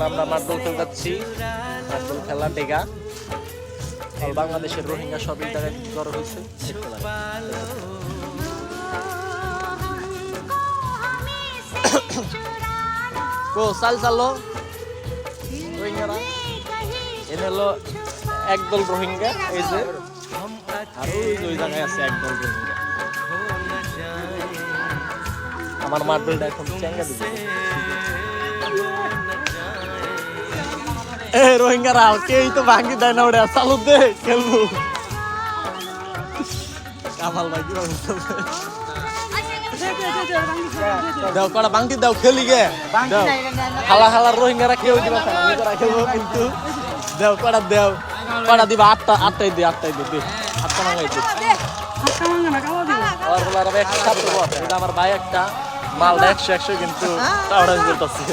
আমরা মার্বেল খেলতে যাচ্ছি, মার্বেল খেলা টেগা বাংলাদেশের রোহিঙ্গা সবই জায়গায় জড়ো হয়েছে। কো চাল চালো রোহিঙ্গারা এনে হলো একদল রোহিঙ্গা, এই যে আর ওই জায়গায় আছে একদল রোহিঙ্গা। আমার মার্বেলটা এখন চেঙ্গা দিবে। এ রোহিঙ্গারা কেই তো ভাঙি দেয় না, ওটা চালু দে খেলবো। কামাল ভাই কি দাও কড়া বাংটি দাও, খেলি গে দাও। হালা হালা রোহিঙ্গারা কেউ দিবা না, নিজেরা খেলবো কিন্তু। দাও কড়া দাও, কড়া দিবা আটটাই দে 8টা মাঙ্গাই দে। আর বলার একটা ছাত্র, এটা আমার ভাই একটা মালটা 100 কিন্তু টাওয়ার করতেছে।